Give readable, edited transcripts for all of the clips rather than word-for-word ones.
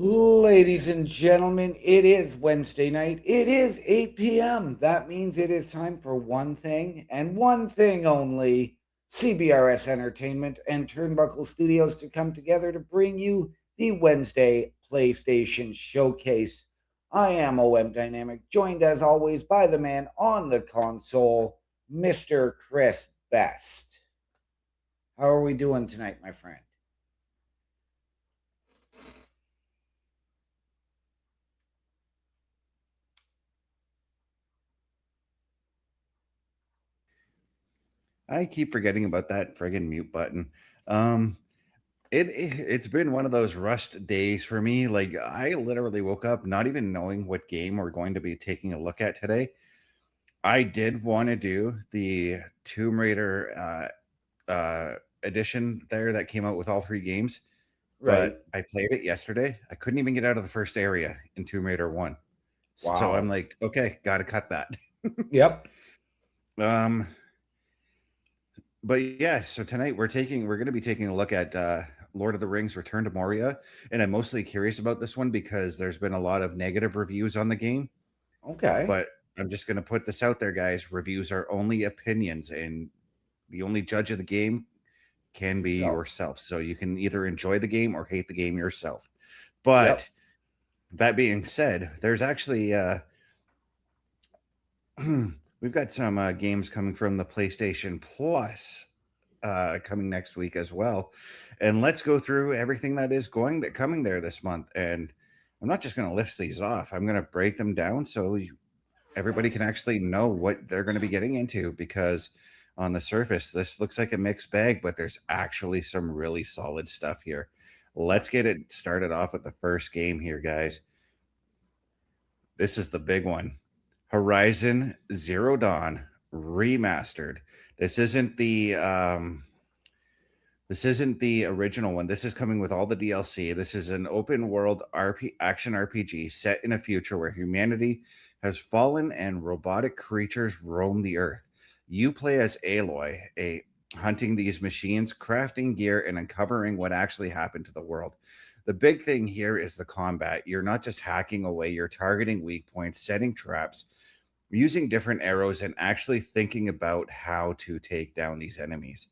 Ladies and gentlemen, it is Wednesday night. It is 8 p.m. That means it is time for one thing and one thing only: CBRS Entertainment and Turnbuckle Studios to come together to bring you the Wednesday PlayStation Showcase. I am OM Dynamic, joined as always by the man on the console, Mr. Chris Best. How are we doing tonight, my friend? I keep forgetting about that friggin' mute button. Um, it's been one of those rushed days for me. Like I literally woke up not even knowing what game we're going to be taking a look at today. I did want to do the Tomb Raider edition there that came out with all three games, Right. but I played it yesterday. I couldn't even get out of the first area in Tomb Raider 1. So I'm Wow. like, okay, gotta cut that. Yep. um But yeah, so tonight we're going to be taking a look at Lord of the Rings Return to Moria, and I'm mostly curious about this one because there's been a lot of negative reviews on the game, Okay. but I'm just going to put this out there, guys. Reviews are only opinions, and the only judge of the game can be Yourself. yourself. So you can either enjoy the game or hate the game yourself. Yep. But that being said, there's actually we've got some games coming from the PlayStation Plus coming next week as well. And let's go through everything that coming there this month. And I'm not just going to list these off. I'm going to break them down so everybody can actually know what they're going to be getting into, because on the surface this looks like a mixed bag, but there's actually some really solid stuff here. Let's get it started off with the first game here, guys. This is the big one. Horizon Zero Dawn remastered. This isn't the this isn't the original one. This is coming with all the DLC. This is an open world action RPG set in a future where humanity has fallen and robotic creatures roam the earth. You play as Aloy, a hunting these machines, crafting gear, and uncovering what actually happened to the world. The big thing here is the combat. You're not just hacking away, you're targeting weak points, setting traps, using different arrows, and actually thinking about how to take down these enemies.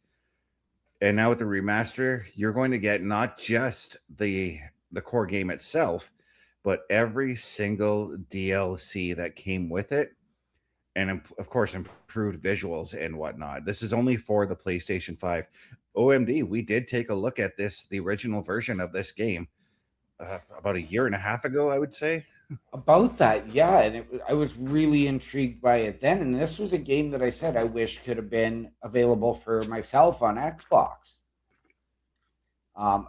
And now with the remaster, you're going to get not just the core game itself, but every single DLC that came with it, and of course improved visuals and whatnot. This is only for the PlayStation 5. OMD, we did take a look at this, the original version of this game, about a year and a half ago, I would say. About that, yeah, and I was really intrigued by it then. And this was a game that I said I wish could have been available for myself on Xbox.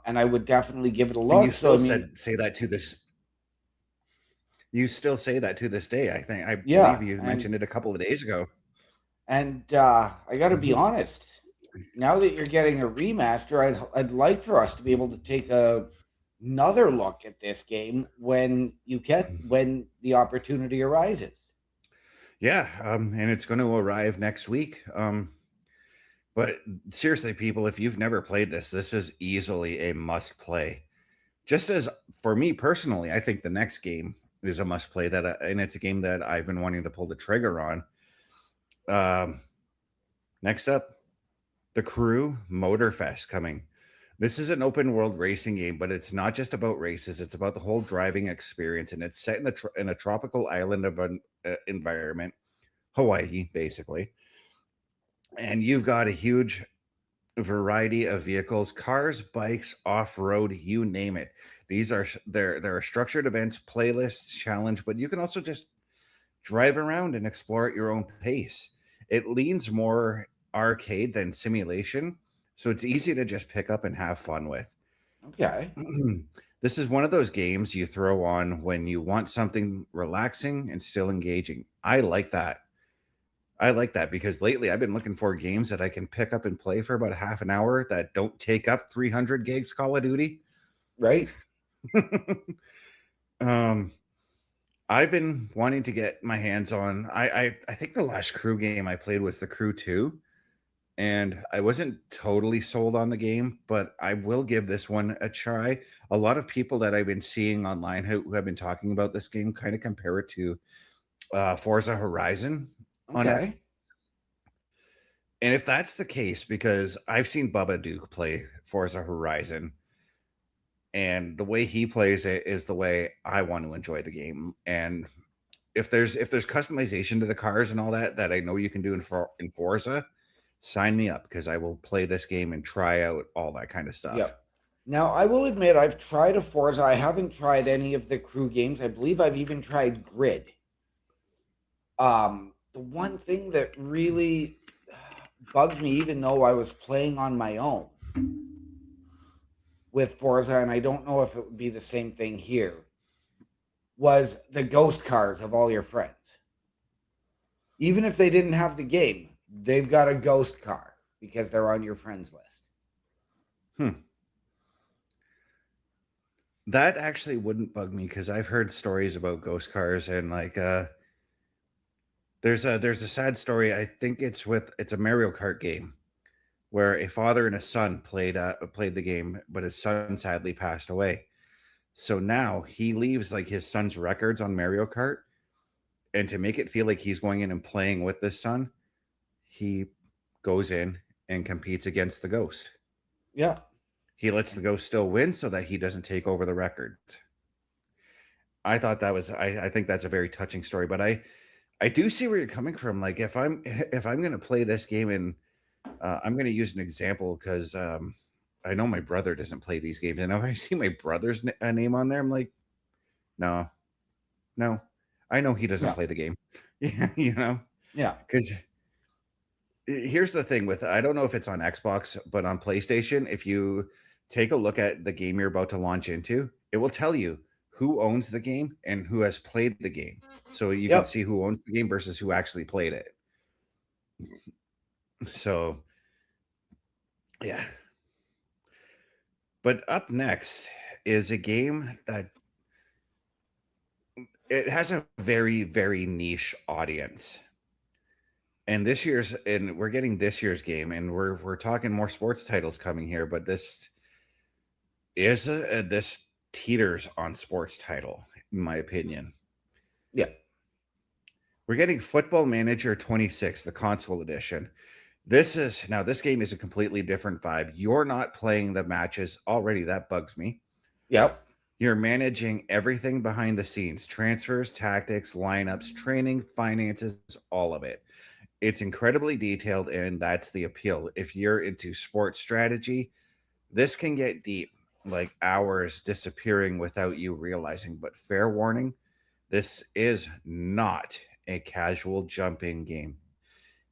And I would definitely give it a And you look. So still I mean, said say that to this you still say that to this day. I believe yeah, you mentioned it a couple of days ago. I got to be honest. Now that you're getting a remaster, I'd like for us to be able to take another look at this game when the opportunity arises. Yeah, and it's going to arrive next week. But seriously, people, if you've never played this, this is easily a must play. Just as for me personally, I think the next game is a must play and it's a game that I've been wanting to pull the trigger on. Um, Next up, the Crew Motorfest coming. This is an open world racing game, but it's not just about races. It's about the whole driving experience, and it's set in in a tropical island of an environment, Hawaii, basically. And you've got a huge variety of vehicles, cars, bikes, off-road, you name it. These are there are structured events, playlists, challenge, but you can also just drive around and explore at your own pace. It leans more arcade than simulation, so it's easy to just pick up and have fun with. Okay. This is one of those games you throw on when you want something relaxing and still engaging. I like that. I like that because lately I've been looking for games that I can pick up and play for about a half an hour that don't take up 300 gigs Call of Duty. Right. um, I've been wanting to get my hands on. I think the last Crew game I played was the Crew 2, and I wasn't totally sold on the game, but I will give this one a try. A lot of people that I've been seeing online who have been talking about this game kind of compare it to Forza Horizon on it. Okay. And if that's the case, because I've seen Bubba Duke play Forza Horizon, and the way he plays it is the way I want to enjoy the game. And if there's customization to the cars and all that that I know you can do in Forza, sign me up because I will play this game and try out all that kind of stuff. Yep. Now, I will admit I've tried a Forza. I haven't tried any of the crew games. I believe I've even tried Grid. The one thing that really bugged me, even though I was playing on my own with Forza, and I don't know if it would be the same thing here, was the ghost cars of all your friends. Even if they didn't have the game, they've got a ghost car because they're on your friends list. That actually wouldn't bug me because I've heard stories about ghost cars and like there's a sad story. I think it's a Mario Kart game where a father and a son played the game, but his son sadly passed away. So now he leaves like his son's records on Mario Kart, and to make it feel like he's going in and playing with this son, he goes in and competes against the ghost. Yeah. He lets the ghost still win so that he doesn't take over the record. I think that's a very touching story, but I do see where you're coming from. Like if I'm gonna play this game and I'm gonna use an example because I know my brother doesn't play these games, and if I see my brother's name on there, I'm like, no, no, I know he doesn't Yeah. play the game. Yeah, you know, Yeah. because here's the thing with I don't know if it's on Xbox, but on PlayStation, if you take a look at the game you're about to launch into, it will tell you who owns the game and who has played the game. So you can Yep. see who owns the game versus who actually played it. So, yeah. But up next is a game that it has a very, very niche audience. And we're getting this year's game, and we're talking more sports titles coming here, but this teeters on sports title, in my opinion. Yep. We're getting Football Manager 26, the console edition. This game is a completely different vibe. You're not playing the matches already. That bugs me. Yep. You're managing everything behind the scenes, transfers, tactics, lineups, training, finances, all of it. It's incredibly detailed, and that's the appeal. If you're into sports strategy, this can get deep, like hours disappearing without you realizing. But fair warning, this is not a casual jump in game.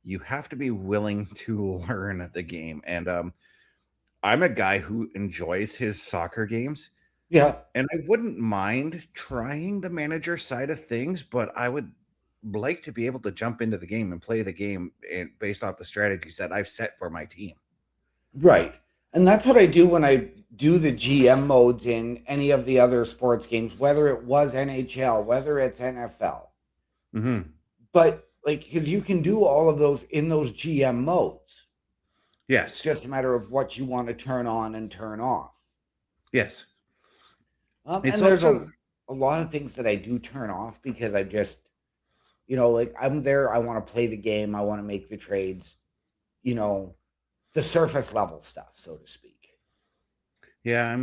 You have to be willing to learn the game. And I'm a guy who enjoys his soccer games, Yeah. and I wouldn't mind trying the manager side of things, but I would like to be able to jump into the game and play the game and based off the strategies that I've set for my team. Right. And that's what I do when I do the GM modes in any of the other sports games, whether it was NHL, whether it's NFL. Hmm. But like, because you can do all of those in those GM modes. It's Yes. just a matter of what you want to turn on and turn off. Yes. It's And there's also a lot of things that I do turn off because I just, like I'm there, I want to play the game, I want to make the trades, you know, the surface level stuff, so to speak. yeah,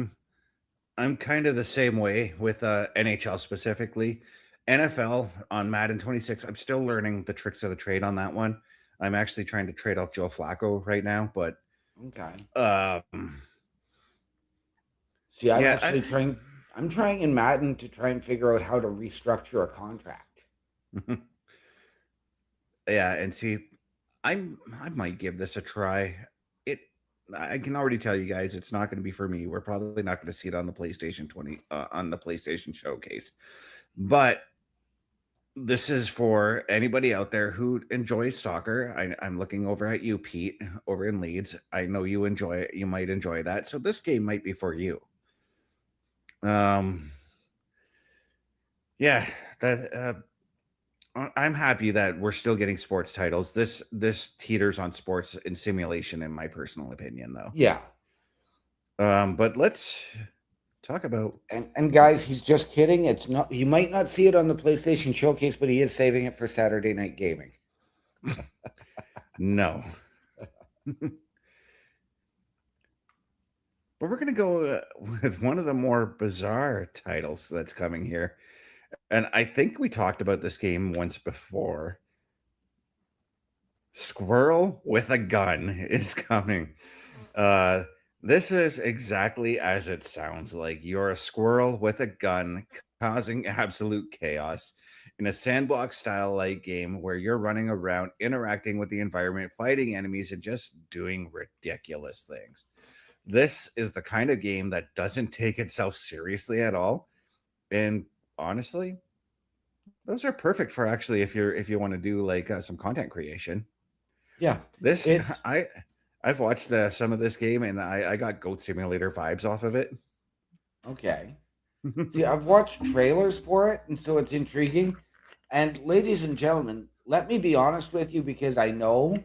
I'm kind of the same way with NHL specifically. NFL on Madden 26, I'm still learning the tricks of the trade on that one. I'm actually trying to trade off Joe Flacco right now, but Okay. um See, yeah, I'm trying in Madden to try and figure out how to restructure a contract. yeah, and see I might give this a try. It I can already tell you guys it's not going to be for me. We're probably not going to see it on the PlayStation 20 on the PlayStation showcase. But this is for anybody out there who enjoys soccer. I'm looking over at you, Pete, over in Leeds. I know you enjoy it. You might enjoy that. So this game might be for you. Um, yeah, that I'm happy that we're still getting sports titles. This teeters on sports and simulation, in my personal opinion, though. Yeah. But let's talk about. And guys, he's just kidding. It's not, you might not see it on the PlayStation Showcase, but he is saving it for Saturday Night Gaming. No. But we're going to go with one of the more bizarre titles that's coming here. And I think we talked about this game once before. Squirrel with a Gun is coming. Uh, this is exactly as it sounds like. You're a squirrel with a gun causing absolute chaos in a sandbox style like game where you're running around, interacting with the environment, fighting enemies, and just doing ridiculous things. This is the kind of game that doesn't take itself seriously at all. And honestly, those are perfect for actually if you want to do like some content creation. Yeah. This It's I've watched some of this game and I got Goat Simulator vibes off of it. okay. See, I've watched trailers for it, and so it's intriguing. And ladies and gentlemen, let me be honest with you because I know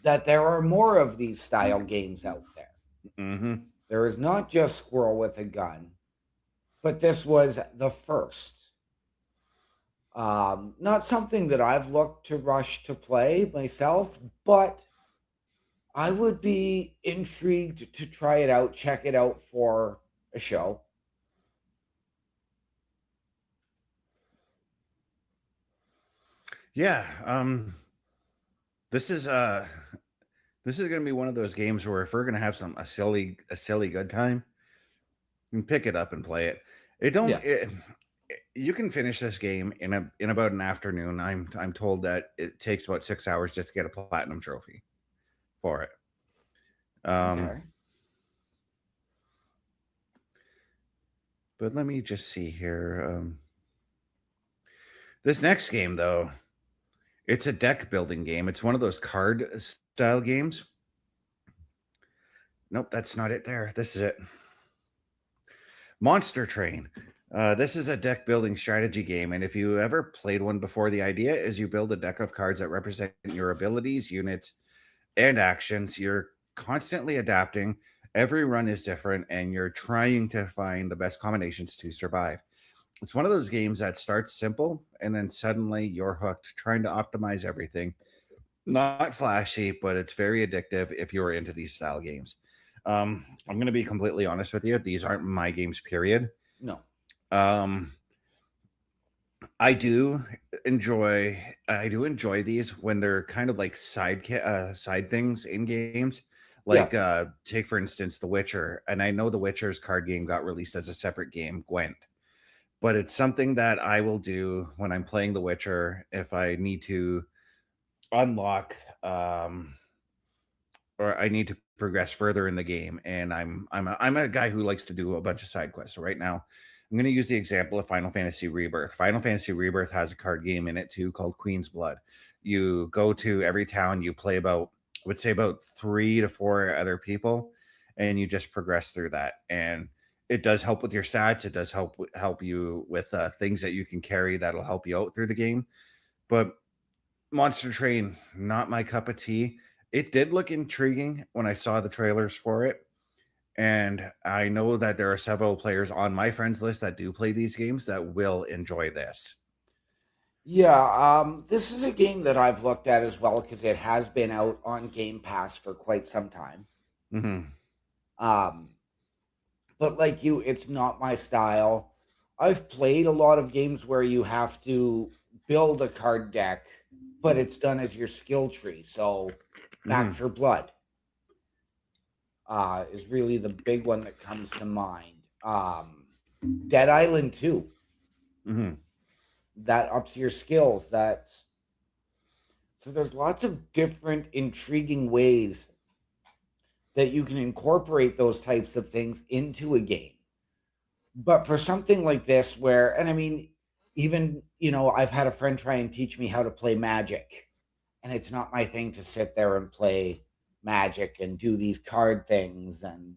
that there are more of these style games out there. Hmm. There is not just Squirrel with a Gun, but this was the first. Not something that I've looked to rush to play myself, but I would be intrigued to try it out, check it out for a show. Yeah, this is this is gonna be one of those games where if we're gonna have a silly good time, you can pick it up and play it. It don't Yeah. you can finish this game in about an afternoon. I'm told that it takes about 6 hours just to get a platinum trophy for it. Um, Okay. but let me just see here. This next game though, it's a deck building game. It's one of those card style games. Nope, that's not it there. This is it. Monster Train. This is a deck building strategy game, and if you ever played one before, the idea is you build a deck of cards that represent your abilities, units, and actions. You're constantly adapting. Every run is different, and you're trying to find the best combinations to survive. It's one of those games that starts simple, and then suddenly you're hooked, trying to optimize everything. Not flashy, but it's very addictive if you're into these style games. I'm going to be completely honest with you. These aren't my games, period. No. Um, I do enjoy these when they're kind of like side things in games. Yeah. Like take for instance The Witcher, and I know The Witcher's card game got released as a separate game, Gwent. But it's something that I will do when I'm playing The Witcher if I need to unlock or I need to progress further in the game. And I'm a guy who likes to do a bunch of side quests. So right now, I'm going to use the example of Final Fantasy Rebirth. Final Fantasy Rebirth has a card game in it too called Queen's Blood. You go to every town, you play about, I would say about 3 to 4 other people, and you just progress through that. And it does help with your stats. It does help you with things that you can carry that'll help you out through the game. But Monster Train, not my cup of tea. It did look intriguing when I saw the trailers for it. And I know that there are several players on my friends list that do play these games that will enjoy this. Yeah, this is a game that I've looked at as well because it has been out on Game Pass for quite some time. Hmm. Um, but like you, it's not my style. I've played a lot of games where you have to build a card deck, but it's done as your skill tree. So Back Hmm. for Blood is really the big one that comes to mind. Dead Island 2, Hmm. that ups your skills. So there's lots of different intriguing ways that you can incorporate those types of things into a game. But for something like this, where, and I mean, even, I've had a friend try and teach me how to play Magic, and it's not my thing to sit there and play Magic and do these card things, and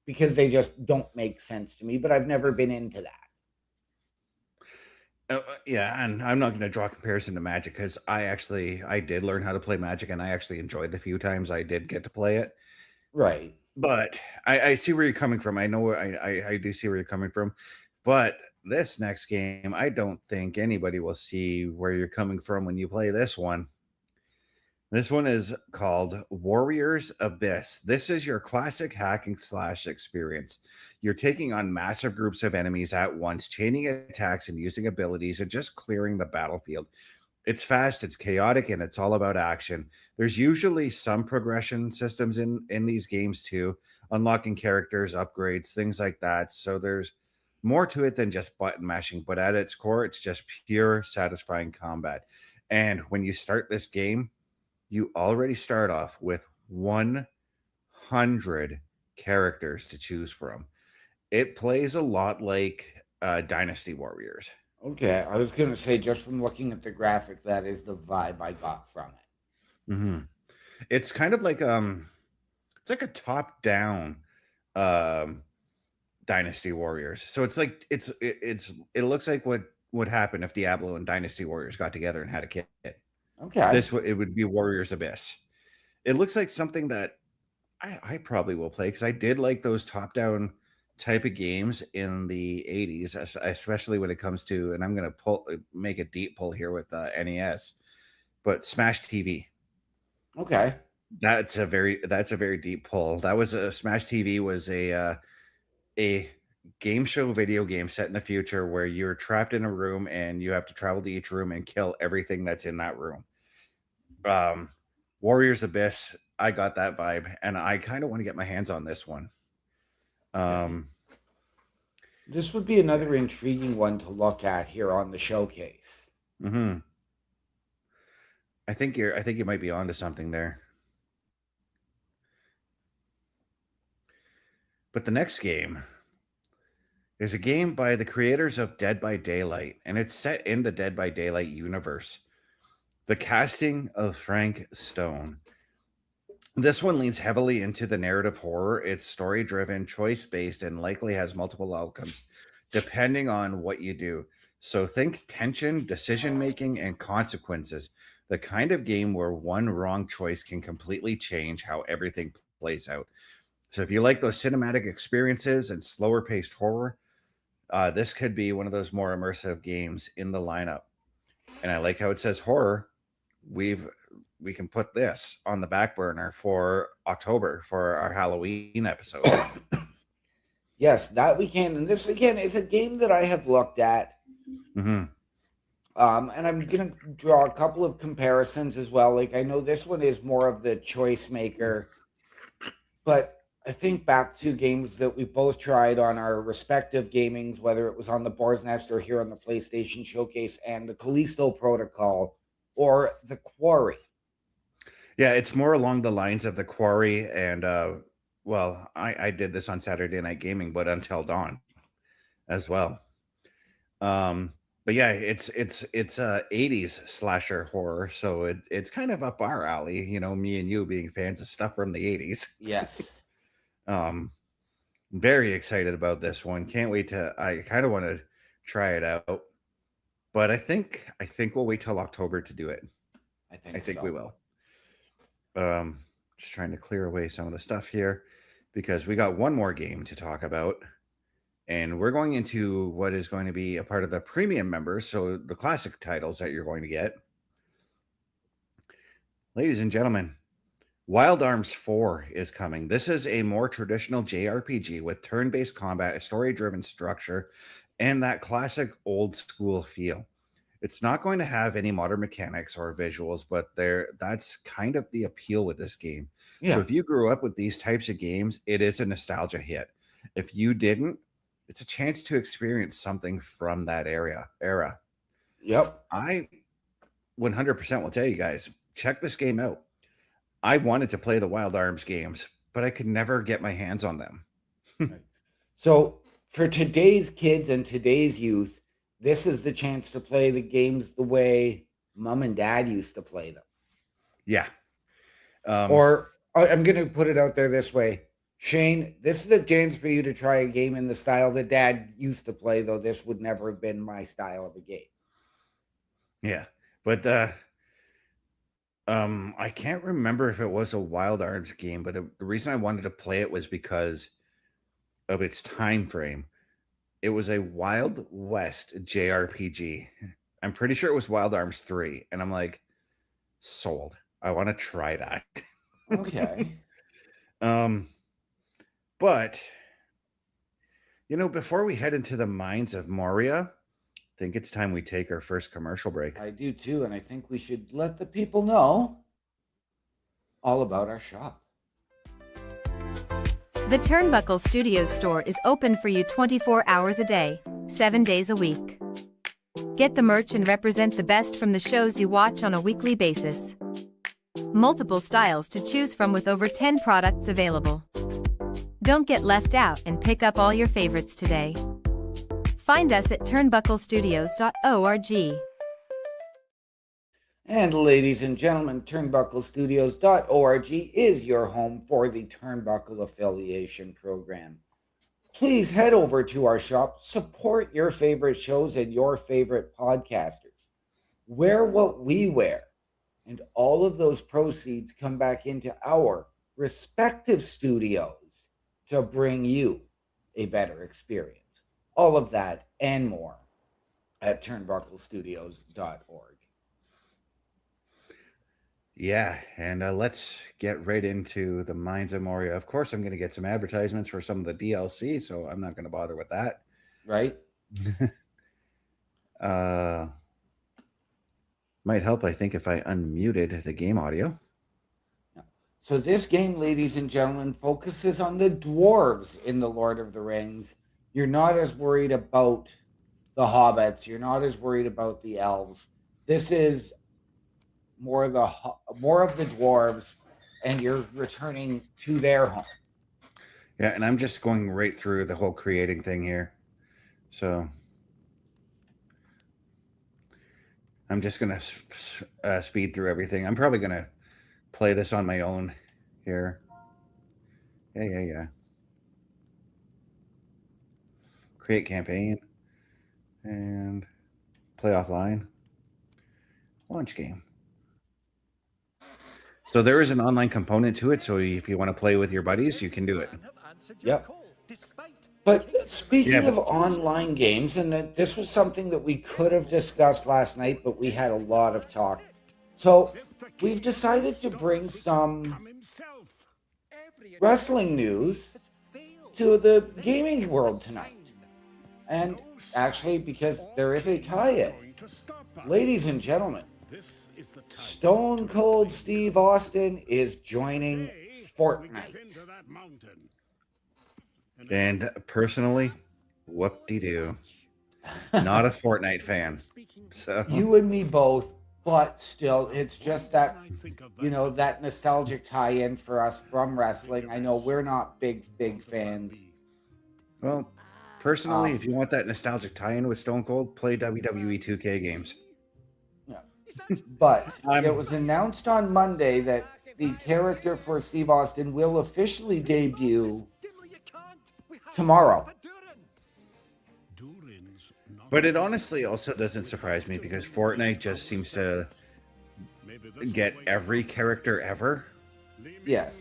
because they just don't make sense to me, but I've never been into that. Yeah, and I'm not going to draw a comparison to Magic because I did learn how to play Magic, and I actually enjoyed the few times I did get to play it. Right. But I see where you're coming from. I know I do see where you're coming from. But this next game, I don't think anybody will see where you're coming from when you play this one. This one is called Warriors Abyss. This is your classic hacking slash experience. You're taking on massive groups of enemies at once, chaining attacks and using abilities and just clearing the battlefield. It's fast, it's chaotic, and it's all about action. There's usually some progression systems in these games too, unlocking characters, upgrades, things like that. So there's more to it than just button mashing, but at its core, it's just pure satisfying combat. And when you start this game, you already start off with 100 characters to choose from. It plays a lot like Dynasty Warriors. Okay. I was going to say, just from looking at the graphic, that is the vibe I got from it. hmm It's kind of like it's like a top down um Dynasty Warriors. So it's like it looks like what would happen if Diablo and Dynasty Warriors got together and had a kid. Okay. It would be Warriors Abyss. It looks like something that I probably will play because I did like those top down type of games in the 80s, especially when it comes to, and I'm gonna make a deep pull here with NES, but Smash TV. Okay. That's a very deep pull. That was a Smash TV was a game show video game set in the future where you're trapped in a room and you have to travel to each room and kill everything that's in that room. Um, Warriors Abyss, I got that vibe, and I kind of want to get my hands on this one. Okay. Um, This would be another intriguing one to look at here on the showcase. mhm. I think you might be onto something there. But the next game is a game by the creators of Dead by Daylight, and it's set in the Dead by Daylight universe. The casting of Frank Stone. This one leans heavily into the narrative horror. It's story driven, choice based, and likely has multiple outcomes depending on what you do. So think tension, decision making, and consequences. The kind of game where one wrong choice can completely change how everything plays out. So if you like those cinematic experiences and slower paced horror, this could be one of those more immersive games in the lineup. And I like how it says horror. We've we can put this on the back burner for October for our Halloween episode. Yes, that we can. And this again is a game that I have looked at. hmm And I'm gonna draw a couple of comparisons as well. Like I know this one is more of the choice maker, but I think back to games that we both tried on our respective gamings, whether it was on the Boar's Nest or here on the PlayStation Showcase, and the Callisto Protocol or the Quarry. Yeah, it's more along the lines of the Quarry and well, I did this on Saturday Night Gaming, but Until Dawn as well. Um, but yeah, it's 80s slasher horror, so it's kind of up our alley, you know, me and you being fans of stuff from the 80s. Yes. Um, very excited about this one. Can't wait to I kind of want to try it out. But I think we'll wait till October to do it. I I think think we so. will. Just trying to clear away some of the stuff here because we got one more game to talk about. And we're going into what is going to be a part of the premium members, so the classic titles that you're going to get. Ladies and gentlemen, Wild Arms 4 is coming. This is a more traditional JRPG with turn based combat, a story driven structure, and that classic old school feel. It's not going to have any modern mechanics or visuals, but that's kind of the appeal with this game. So Yeah. if you grew up with these types of games, it is a nostalgia hit. If you didn't, it's a chance to experience something from that era. Yep. I 100% will tell you guys, check this game out. I wanted to play the Wild Arms games, but I could never get my hands on them. Right. So for today's kids and today's youth, this is the chance to play the games the way mom and dad used to play them. Yeah. Um, Or I'm going to put it out there this way. Shane, this is a chance for you to try a game in the style that dad used to play, though this would never have been my style of a game. Yeah, but I can't remember if it was a Wild Arms game, but the reason I wanted to play it was because of its time frame. It was a Wild West JRPG. I'm pretty sure it was Wild Arms 3, and I'm like, sold. I want to try that. Okay. um, but before we head into the mines of Moria, I think it's time we take our first commercial break. I do too, and I think we should let the people know all about our shop. The Turnbuckle Studios store is open for you 24 hours a day, 7 days a week. Get the merch and represent the best from the shows you watch on a weekly basis. Multiple styles to choose from with over 10 products available. Don't get left out and pick up all your favorites today. Find us at turnbucklestudios.org. And ladies and gentlemen, turnbucklestudios.org is your home for the Turnbuckle Affiliation Program. Please head over to our shop, support your favorite shows and your favorite podcasters. Wear what we wear, and all of those proceeds come back into our respective studios to bring you a better experience. All of that and more at turnbucklestudios.org. Yeah, and let's get right into the Mines of Moria. Of course, I'm going to get some advertisements for some of the DLC, so I'm not going to bother with that. Right? Might help, I think, if I unmuted the game audio. So this game, ladies and gentlemen, focuses on the dwarves in the Lord of the Rings. You're not as worried about the hobbits. You're not as worried about the elves. This is more of the dwarves, and you're returning to their home. Yeah, and I'm just going right through the whole creating thing here. So I'm just going to speed through everything. I'm probably going to play this on my own here. Yeah. Create campaign and play offline. Launch game. So there is an online component to it, so if you want to play with your buddies, you can do it. Yep. But speaking of online games, and this was something that we could have discussed last night, but we had a lot of talk. So we've decided to bring some wrestling news to the gaming world tonight. And actually, because there is a tie-in. Ladies and gentlemen, Stone Cold Steve Austin is joining Fortnite. And personally, whoop-de-doo. Not a Fortnite fan. So You and me both, but still, it's just that, that nostalgic tie-in for us from wrestling. I know we're not big fans. Well, personally, if you want that nostalgic tie-in with Stone Cold, play WWE 2K games. But it was announced on Monday that the character for Steve Austin will officially debut tomorrow. But it honestly also doesn't surprise me because Fortnite just seems to get every character ever. Yes.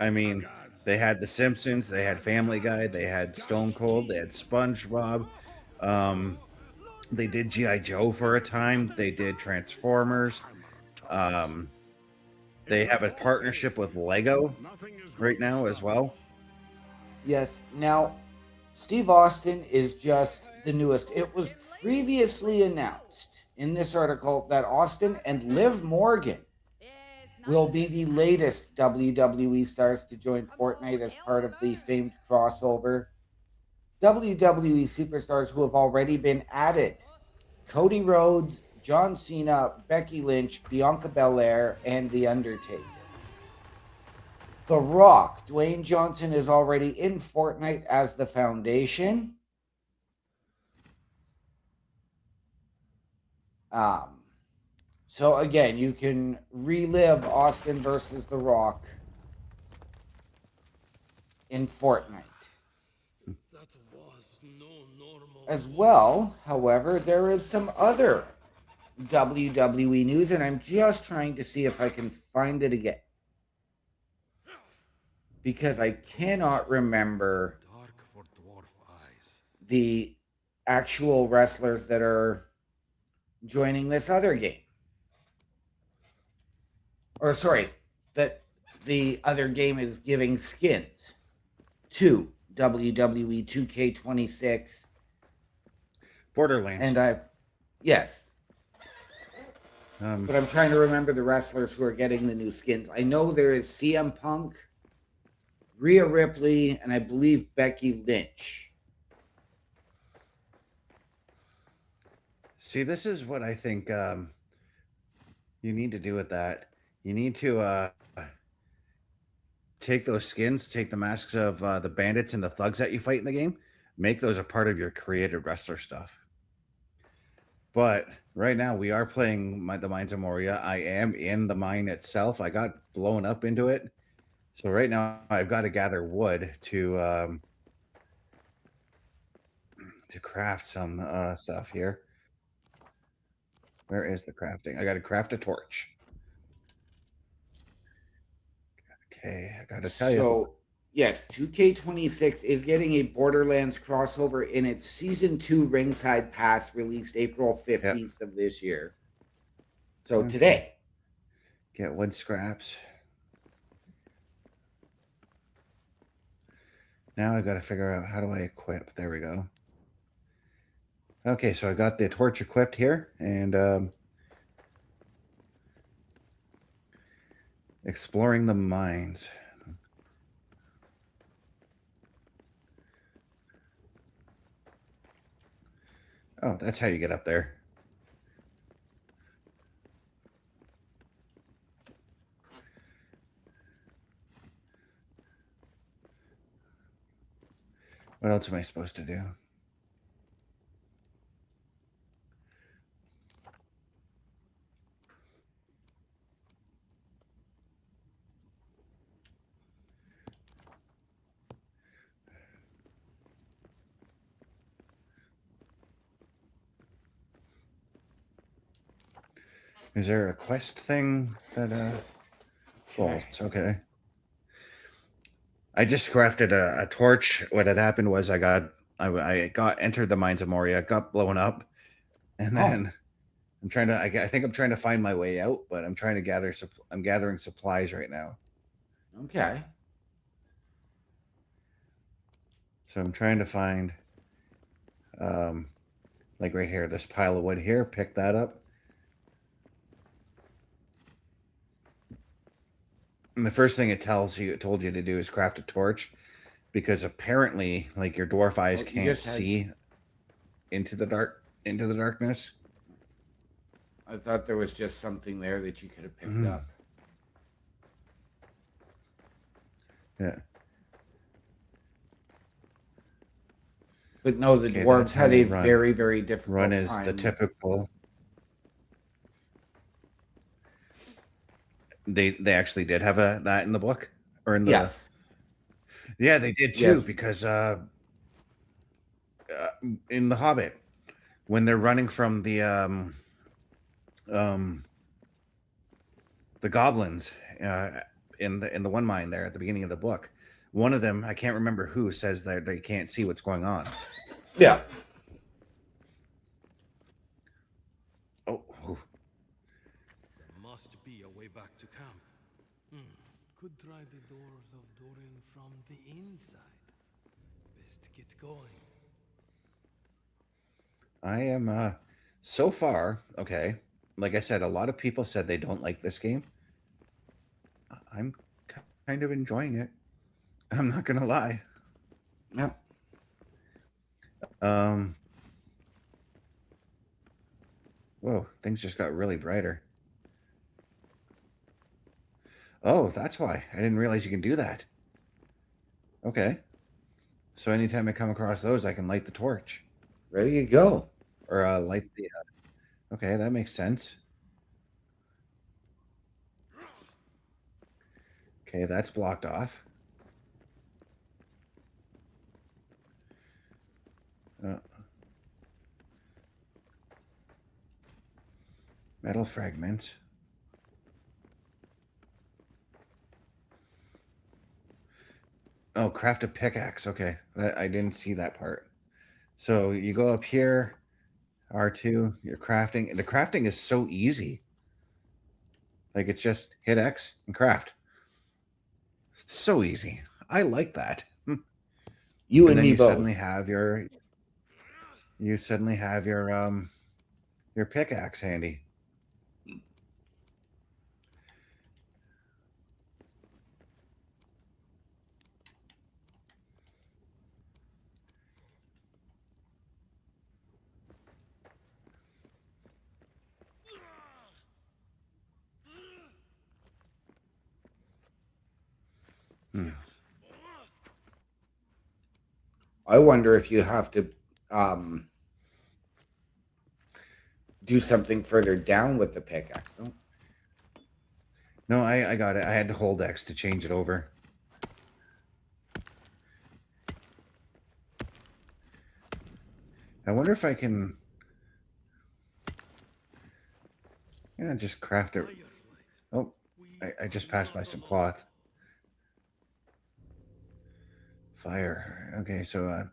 I mean, they had The Simpsons, they had Family Guy, they had Stone Cold, they had SpongeBob. They did G.I. Joe for a time. They did Transformers. They have a partnership with Lego right now as well. Yes. Now, Steve Austin is just the newest. It was previously announced in this article that Austin and Liv Morgan will be the latest WWE stars to join Fortnite as part of the famed crossover. WWE superstars who have already been added: Cody Rhodes, John Cena, Becky Lynch, Bianca Belair, and The Undertaker. The Rock, Dwayne Johnson, is already in Fortnite as the Foundation. So again, you can relive Austin versus The Rock in Fortnite. as well, however, there is some other WWE news, and I'm just trying to see if I can find it again. Because I cannot remember the actual wrestlers that are joining this other game. Or sorry, that the other game is giving skins to WWE 2K26. Borderlands. And yes. Um, But I'm trying to remember the wrestlers who are getting the new skins. I know there is CM Punk, Rhea Ripley, and I believe Becky Lynch. See, this is what I think you need to do with that. You need to take those skins, take the masks of the bandits and the thugs that you fight in the game, make those a part of your created wrestler stuff. But right now we are playing the Mines of Moria. I am in the mine itself. I got blown up into it. So right now I've got to gather wood to craft some stuff here. Where is the crafting? I got to craft a torch. Okay, I got to tell you. So, yes, 2K26 is getting a Borderlands crossover in its Season 2 Ringside Pass released April 15th of this year. So today. Get wood scraps. Now I got to figure out how do I equip. There we go. Okay, so I got the torch equipped here, and exploring the mines. Oh, that's how you get up there. What else am I supposed to do? Is there a quest thing that falls? Okay. I just crafted a torch. What had happened was I got entered the Mines of Moria, got blown up, and then I'm trying to. I think I'm trying to find my way out, but I'm trying to gather. I'm gathering supplies right now. Okay. So I'm trying to find, like right here, this pile of wood here. Pick that up. And the first thing it told you to do is craft a torch, because apparently, like, your dwarf eyes can't see into the darkness. I thought there was just something there that you could have picked up. Yeah. But no, the dwarves had a very, very difficult run is time. the typical. They actually did have that in the book, or in the. Yes. Yeah, they did too, because in The Hobbit, when they're running from the goblins in the one mine there at the beginning of the book, one of them, I can't remember who, says that they can't see what's going on. Yeah. Oh. There must be a way back to camp. Could try the doors of Doran from the inside. Best get going. I am so far, okay. Like I said, a lot of people said they don't like this game. I'm kind of enjoying it. I'm not gonna lie. Yep. Whoa, things just got really brighter. Oh, that's why. I didn't realize you can do that. Okay. So anytime I come across those, I can light the torch. There you go. Or light the... Okay, that makes sense. Okay, that's blocked off. Metal fragments. Oh, craft a pickaxe. Okay, I didn't see that part. So you go up here, R2, you're crafting. The crafting is so easy. Like it's just hit X and craft. So easy. I like that. You And and then me you both. suddenly have your pickaxe handy. I wonder if you have to um, do something further down with the pickaxe. No? No, I got it. I had to hold X to change it over. I wonder if I can just craft it. Oh, I just passed by some cloth. Fire. Okay, so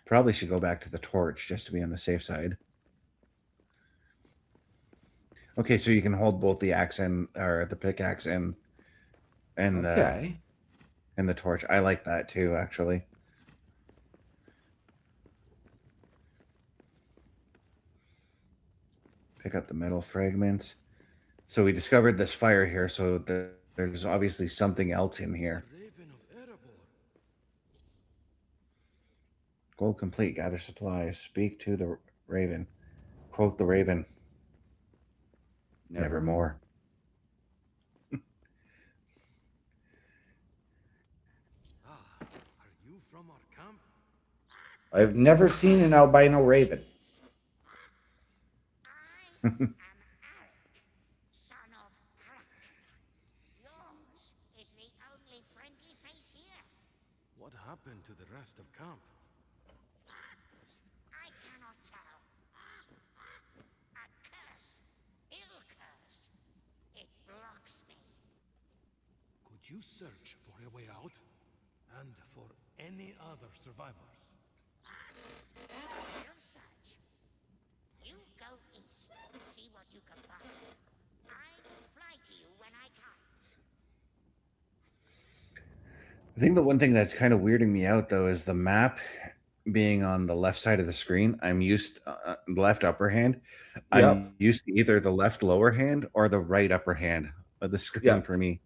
probably should go back to the torch just to be on the safe side. Okay, so you can hold both the axe or the pickaxe and Okay. and the torch. I like that too, actually. Pick up the metal fragments. So we discovered this fire here, so there's obviously something else in here. Goal complete. Gather supplies. Speak to the raven. Quote the raven. Nevermore. Are you from our camp? I've never seen an albino raven. I am Arik, son of Arak. Yours is the only friendly face here. What happened to the rest of camp? I cannot tell. A curse, ill curse. It blocks me. Could you search for a way out? And for any other survivors? I'll search. You go east, see what you can find. I will fly to you when I can. I think the one thing that's kind of weirding me out though is the map being on the left side of the screen. I'm used left upper hand. Yep. I'm used to either the left lower hand or the right upper hand of the screen Yep. for me.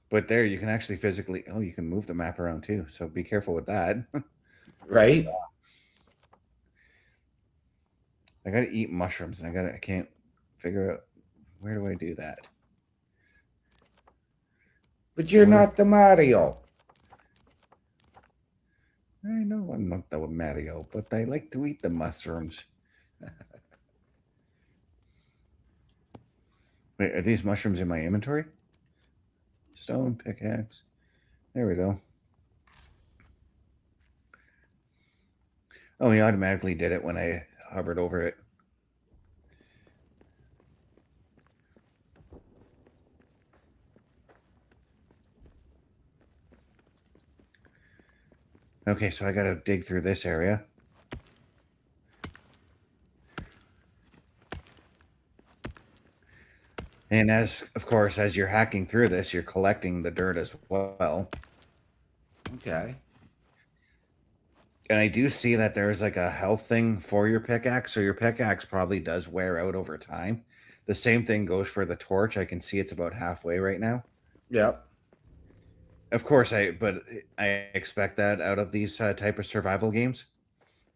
But there you can actually physically you can move the map around too. So be careful with that. Right? I gotta eat mushrooms and I can't figure out where do I do that. But you're not the Mario. I know I'm not the Mario, but I like to eat the mushrooms. Wait, are these mushrooms in my inventory? Stone pickaxe. There we go. Oh, he automatically did it when I hovered over it. Okay, so I gotta dig through this area. And of course, as you're hacking through this, you're collecting the dirt as well. Okay. And I do see that there's like a health thing for your pickaxe, so your pickaxe probably does wear out over time. The same thing goes for the torch. I can see it's about halfway right now. Yep. Of course, I expect that out of these type of survival games.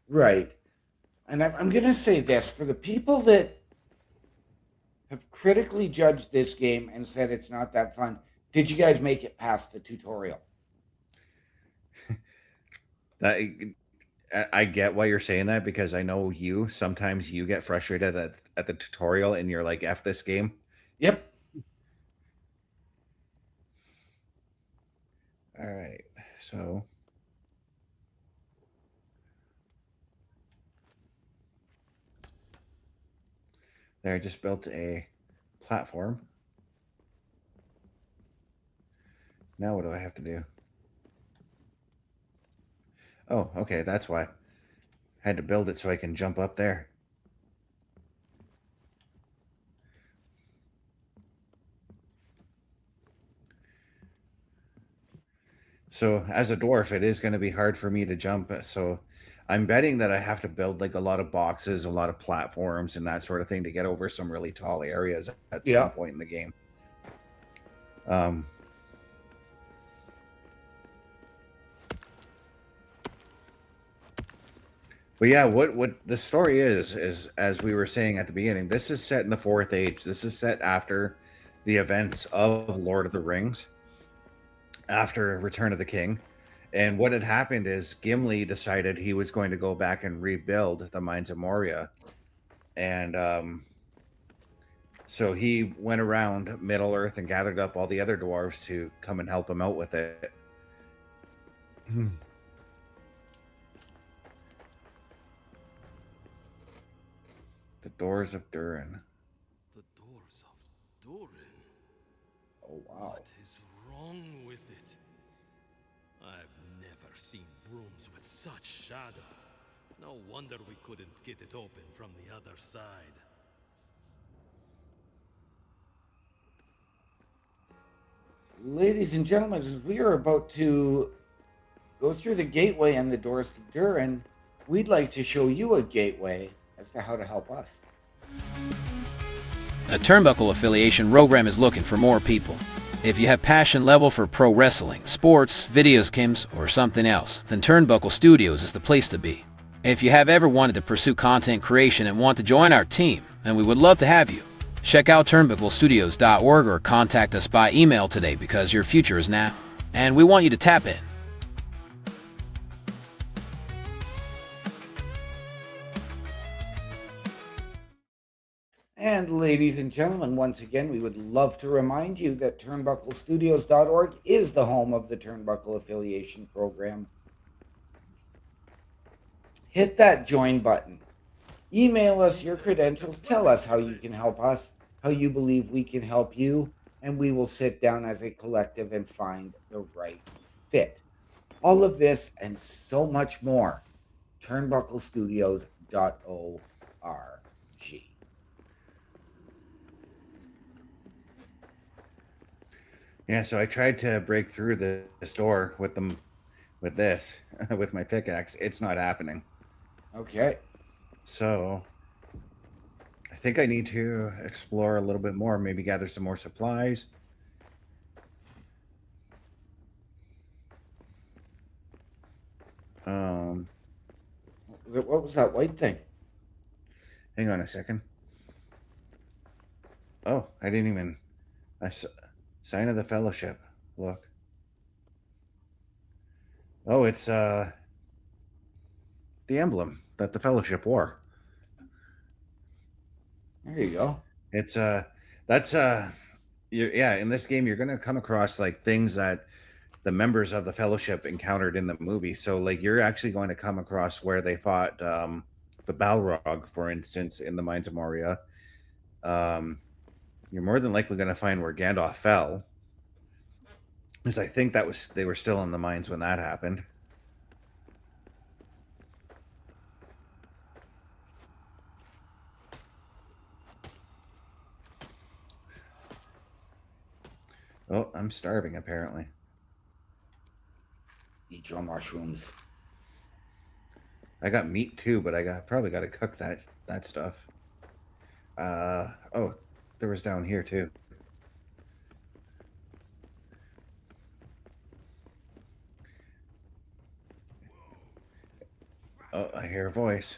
Right. And I'm going to say this for the people that have critically judged this game and said it's not that fun. Did you guys make it past the tutorial? I get why you're saying that because I know sometimes you get frustrated at the tutorial and you're like, F this game. Yep. All right, so There, I just built a platform. Now what do I have to do? Oh, okay, that's why. I had to build it so I can jump up there. So as a dwarf, it is going to be hard for me to jump. So I'm betting that I have to build like a lot of boxes, a lot of platforms, and that sort of thing to get over some really tall areas at Yeah. some point in the game. Um, but yeah, what the story is as we were saying at the beginning, this is set in the Fourth Age. This is set after the events of Lord of the Rings, after Return of the King. And what had happened is Gimli decided he was going to go back and rebuild the Mines of Moria. And so he went around Middle Earth and gathered up all the other dwarves to come and help him out with it. The Doors of Durin. The doors of Durin. Oh, wow. What is wrong with it? I've never seen rooms with such shadow. No wonder we couldn't get it open from the other side. Ladies and gentlemen, as we are about to go through the gateway and the doors to Durin, we'd like to show you a gateway as to how to help us. A Turnbuckle affiliation program is looking for more people. If you have passion level for pro wrestling, sports, video games, or something else, then Turnbuckle Studios is the place to be. If you have ever wanted to pursue content creation and want to join our team, then we would love to have you. Check out turnbucklestudios.org or contact us by email today because your future is now, and we want you to tap in. And ladies and gentlemen, once again, we would love to remind you that turnbucklestudios.org is the home of the Turnbuckle Affiliation Program. Hit that join button. Email us your credentials. Tell us how you can help us, how you believe we can help you, and we will sit down as a collective and find the right fit. All of this and so much more. Turnbucklestudios.org. Yeah, so I tried to break through this door with this, with my pickaxe. It's not happening. Okay. So I think I need to explore a little bit more, maybe gather some more supplies. What was that white thing? Hang on a second. Oh, I didn't even... Sign of the Fellowship. Look. Oh, it's the emblem that the Fellowship wore. There you go. It's that's yeah, in this game you're going to come across like things that the members of the Fellowship encountered in the movie. So like you're actually going to come across where they fought the Balrog, for instance, in the Mines of Moria. You're more than likely going to find where Gandalf fell, because I think they were still in the mines when that happened. Oh, I'm starving apparently. Eat your mushrooms. I got meat too, but probably got to cook that stuff. Oh, there was down here too. Oh, I hear a voice.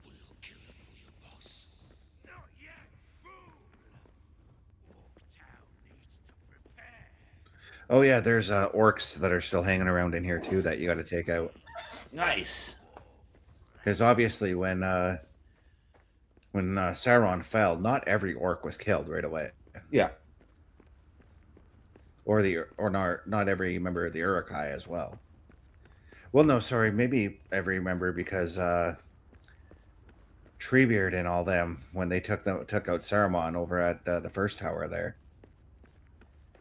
We'll kill him for your boss. Not yet, fool! Orktown needs to prepare. Oh yeah, there's orcs that are still hanging around in here too that you got to take out. Nice. Because obviously when Sauron fell, not every orc was killed right away. Yeah. Or not every member of the Uruk-hai as well. Well, no, sorry, maybe every member, because Treebeard and all them when they took out Saruman over at the first tower there.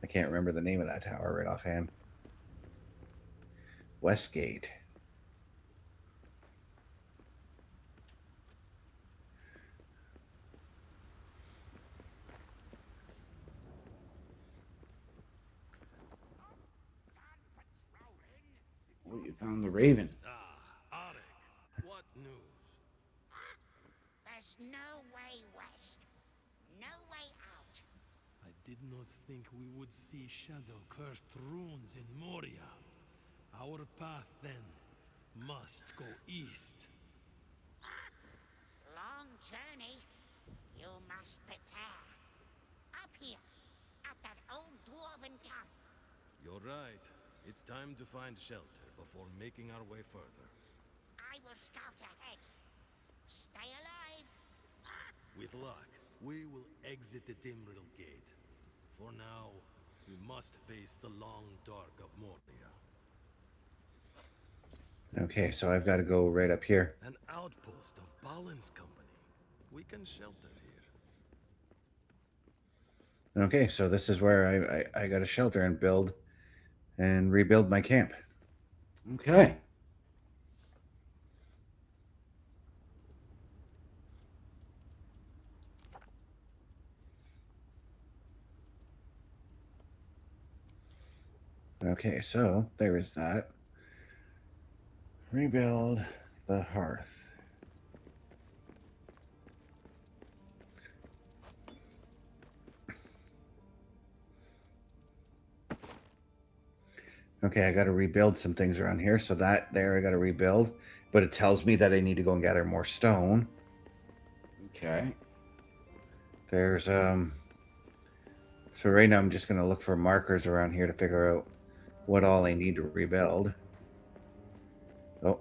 I can't remember the name of that tower right offhand. Westgate. Oh, you found the Raven. Arik, what news? There's no way west. No way out. I did not think we would see shadow-cursed runes in Moria. Our path, then, must go east. Long journey. You must prepare. Up here, at that old dwarven camp. You're right. It's time to find shelter before making our way further. I will scout ahead. Stay alive. With luck, we will exit the dim riddle gate. For now, we must face the long dark of Moria. Okay, so I've got to go right up here. An outpost of Balin's company. We can shelter here. Okay, so this is where I got to shelter and build and rebuild my camp. Okay. Okay, so there is that. Rebuild the hearth. Okay, I got to rebuild some things around here. So that there I got to rebuild, but it tells me that I need to go and gather more stone. Okay. There's so right now I'm just going to look for markers around here to figure out what all I need to rebuild. Oh.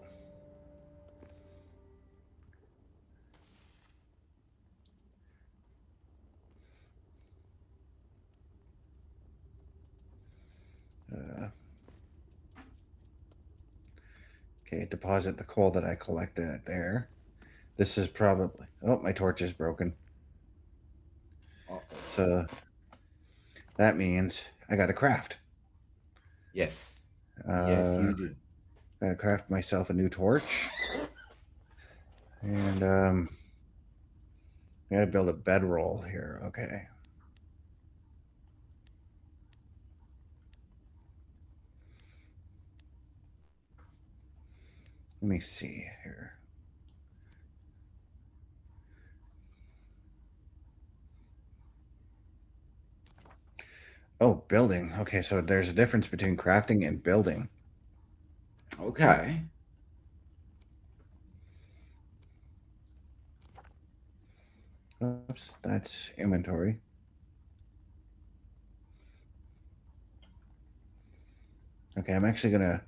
Okay, deposit the coal that I collected there. This is probably... Oh, my torch is broken. Uh-oh. So that means I got to craft. Yes. Yes, you do. I gotta craft myself a new torch. And I gotta build a bedroll here. Okay. Let me see here. Oh, building. Okay, so there's a difference between crafting and building. Okay. Oops, that's inventory. Okay, I'm actually gonna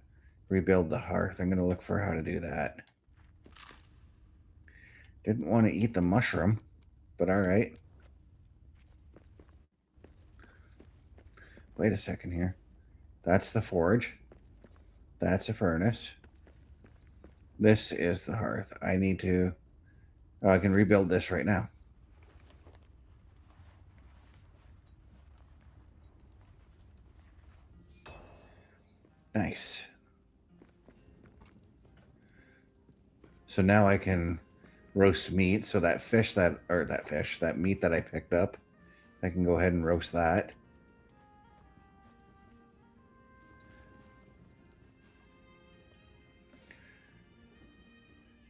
rebuild the hearth. I'm gonna look for how to do that. Didn't want to eat the mushroom, but all right. Wait a second here. That's the forge. That's a furnace. This is the hearth. I need to... Oh, I can rebuild this right now. Nice. So now I can roast meat. So that meat that I picked up, I can go ahead and roast that.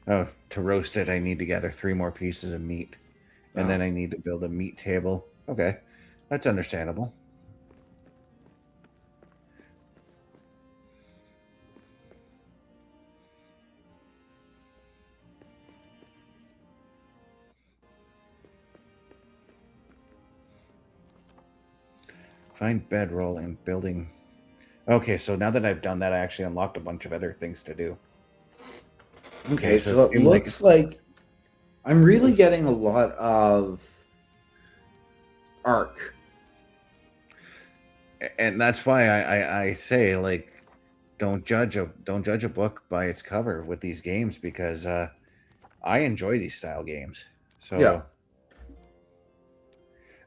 Oh, to roast it, I need to gather 3 more pieces of meat. And then I need to build a meat table. Okay, that's understandable. Find bedroll and building. Okay, so now that I've done that, I actually unlocked a bunch of other things to do. Okay, so it looks like I'm really getting a lot of arc. And that's why I say, like, don't judge a book by its cover with these games, because I enjoy these style games. So Yeah.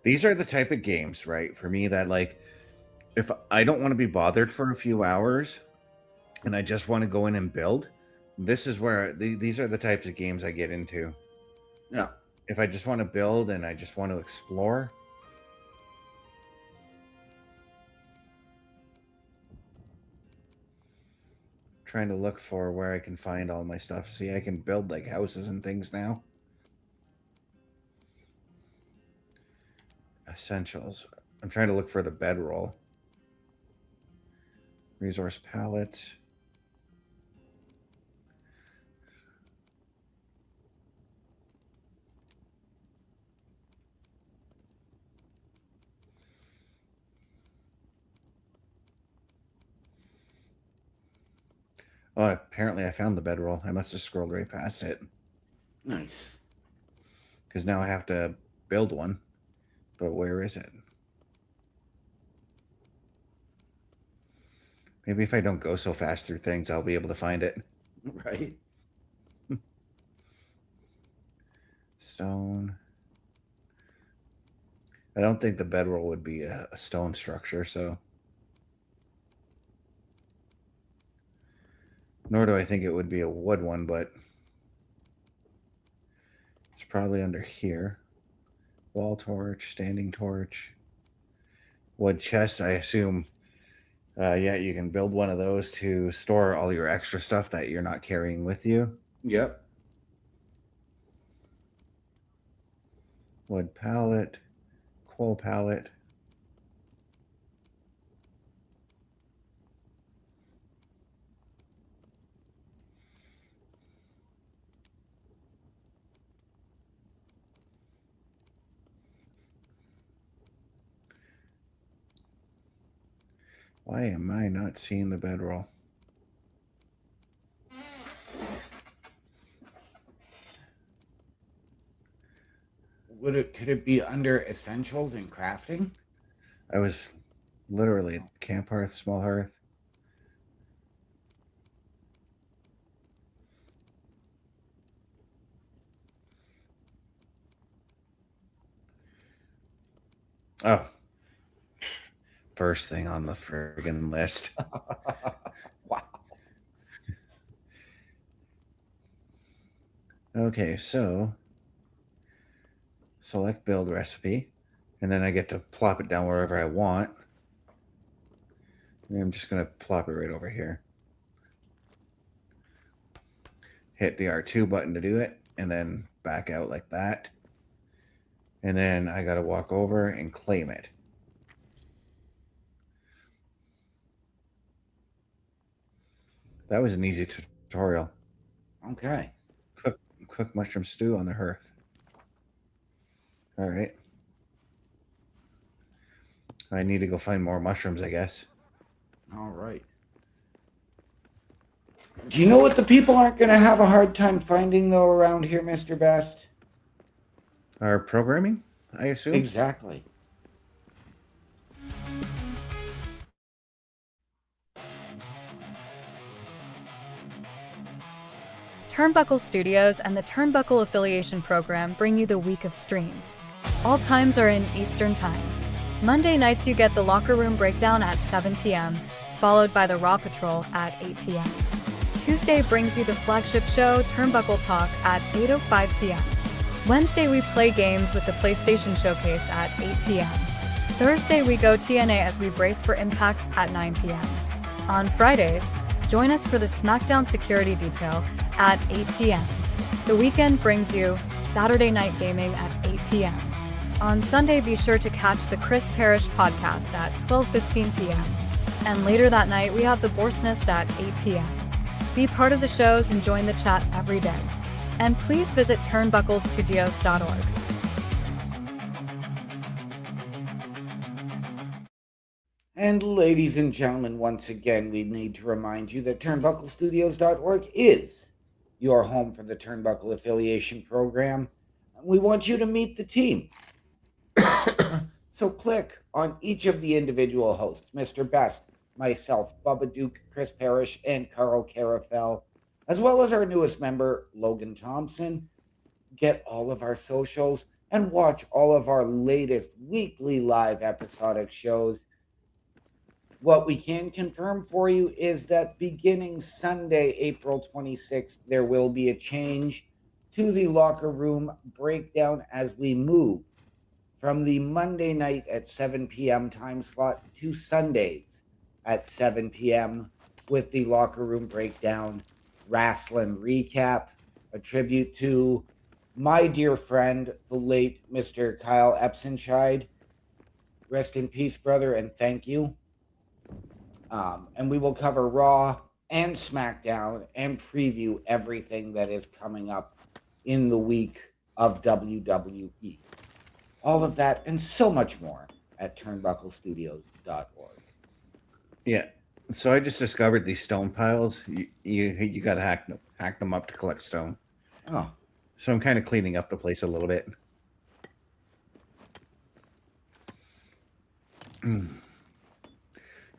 these are the type of games, right, for me that like if I don't want to be bothered for a few hours and I just want to go in and build, this is where these are the types of games I get into. Yeah. If I just want to build and I just want to explore. Trying to look for where I can find all my stuff. See, I can build like houses and things now. Essentials. I'm trying to look for the bedroll. Resource palette. Oh, apparently I found the bedroll. I must have scrolled right past it. Nice. Because now I have to build one. But where is it? Maybe if I don't go so fast through things, I'll be able to find it. Right. Stone. I don't think the bedroll would be a stone structure, so. Nor do I think it would be a wood one, but it's probably under here. Wall torch, standing torch, wood chest. I assume, yeah, you can build one of those to store all your extra stuff that you're not carrying with you. Yep. Wood pallet, coal pallet. Why am I not seeing the bedroll? Could it be under essentials and crafting? I was literally camp hearth, small hearth. Oh, first thing on the friggin' list. Wow. Okay, so select build recipe, and then I get to plop it down wherever I want. And I'm just going to plop it right over here. Hit the R2 button to do it, and then back out like that. And then I got to walk over and claim it. That was an easy tutorial. Okay. Cook mushroom stew on the hearth. All right. I need to go find more mushrooms, I guess. All right. Do you know what the people aren't going to have a hard time finding, though, around here, Mr. Best? Our programming, I assume? Exactly. Turnbuckle Studios and the Turnbuckle Affiliation Program bring you the week of streams. All times are in Eastern Time. Monday nights you get the Locker Room Breakdown at 7 p.m., followed by the Raw Patrol at 8 p.m. Tuesday brings you the flagship show Turnbuckle Talk at 8:05 p.m. Wednesday we play games with the PlayStation Showcase at 8 p.m. Thursday we go TNA as we brace for Impact at 9 p.m. On Fridays, join us for the SmackDown Security Detail at 8 p.m. The weekend brings you Saturday Night Gaming at 8 p.m. On Sunday, be sure to catch the Chris Parrish podcast at 12:15 p.m. And later that night, we have the Borstnest at 8 p.m. Be part of the shows and join the chat every day. And please visit turnbucklestudios.org. And ladies and gentlemen, once again, we need to remind you that turnbucklestudios.org is your home for the Turnbuckle Affiliation Program. We want you to meet the team. So click on each of the individual hosts, Mr. Best, myself, Bubba Duke, Chris Parrish, and Carl Carafel. as well as our newest member, Logan Thompson. Get all of our socials and watch all of our latest weekly live episodic shows. What we can confirm for you is that beginning Sunday, April 26th, there will be a change to the locker room breakdown as we move from the Monday night at 7 p.m. time slot to Sundays at 7 p.m. with the locker room breakdown wrestling recap, a tribute to my dear friend, the late Mr. Kyle Epsenscheid. Rest in peace, brother, and thank you. And we will cover Raw and SmackDown and preview everything that is coming up in the week of WWE. All of that and so much more at turnbucklestudios.org. Yeah. So I just discovered these stone piles. You got to hack them up to collect stone. Oh, So I'm kind of cleaning up the place a little bit.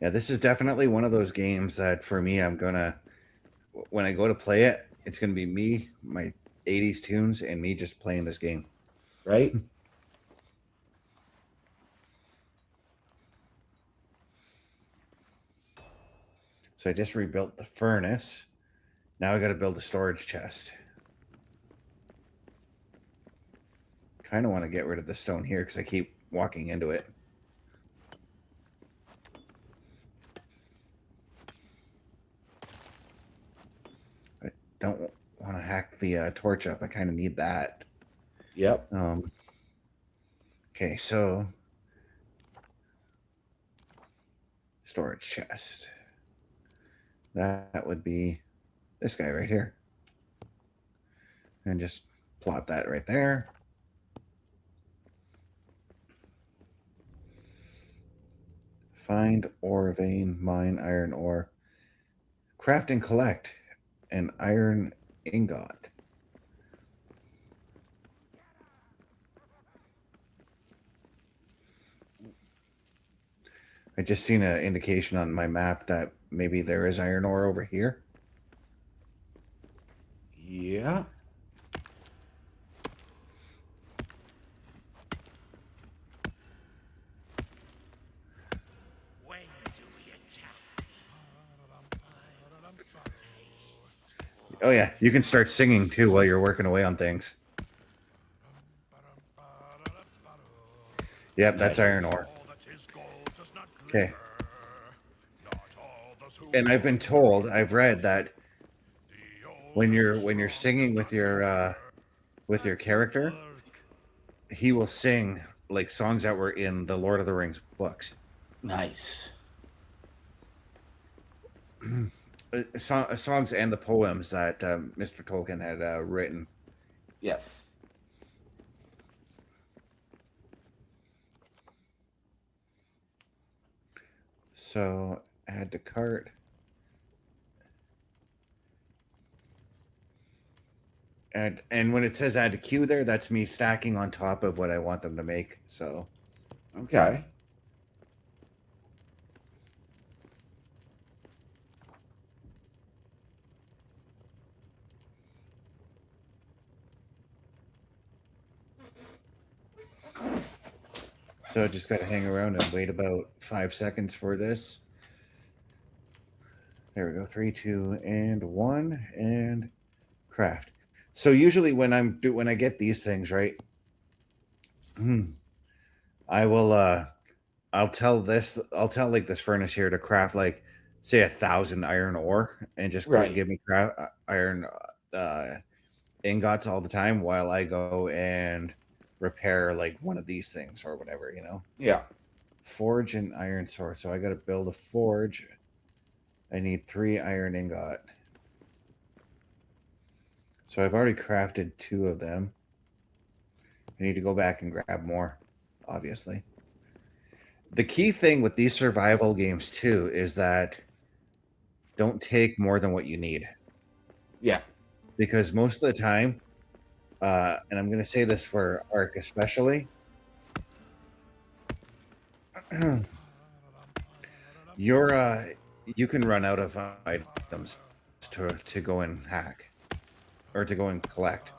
Yeah, this is definitely one of those games that for me, when I go to play it, it's gonna be me, my 80s tunes, and me just playing this game. right? So I just rebuilt the furnace. Now I got to build a storage chest. Kind of want to get rid of the stone here because I keep walking into it. I don't want to hack the torch up. I kind of need that. Yep. Okay, so storage chest. That would be this guy right here. And just plop that right there. Find ore vein, mine iron ore. Craft and collect an iron ingot. I just seen an indication on my map that maybe there is iron ore over here. Yeah. When do we attack? Oh yeah, you can start singing too while you're working away on things. Yep, that's iron ore. Okay. And I've been told, I've read that when you're singing with your character, he will sing like songs that were in the Lord of the Rings books. Nice. Songs and the poems that Mr. Tolkien had written. Yes. So add to cart. And when it says add to queue there, that's me stacking on top of what I want them to make. So Okay. I just got to hang around and wait about 5 seconds for this. There we go. 3, 2, and 1, and craft. So usually when I get these things, right, I will I'll tell like this furnace here to craft like say 1,000 iron ore and just Right. give me iron ingots all the time while I go and repair like one of these things or whatever, you know. Yeah. Forge and iron sword. So I got to build a forge. I need 3 iron ingot. So I've already crafted 2 of them. I need to go back and grab more, obviously. The key thing with these survival games too is that don't take more than what you need. Yeah. Because most of the time, and I'm going to say this for Ark especially, you can run out of items to go and hack or to go and collect.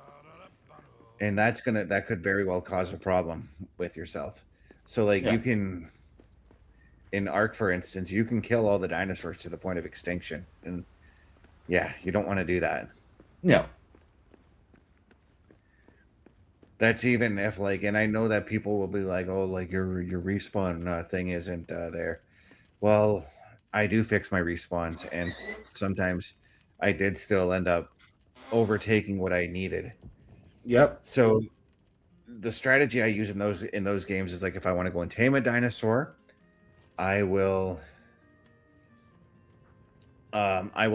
And that could very well cause a problem with yourself. So like Yeah. you can in Ark, for instance, you can kill all the dinosaurs to the point of extinction. And yeah, you don't want to do that. No. That's even if like, and I know that people will be like, "Oh, like your respawn thing isn't there." Well, I do fix my respawns, and sometimes I did still end up overtaking what I needed. Yep. So the strategy I use in those games is like if I want to go and tame a dinosaur, I will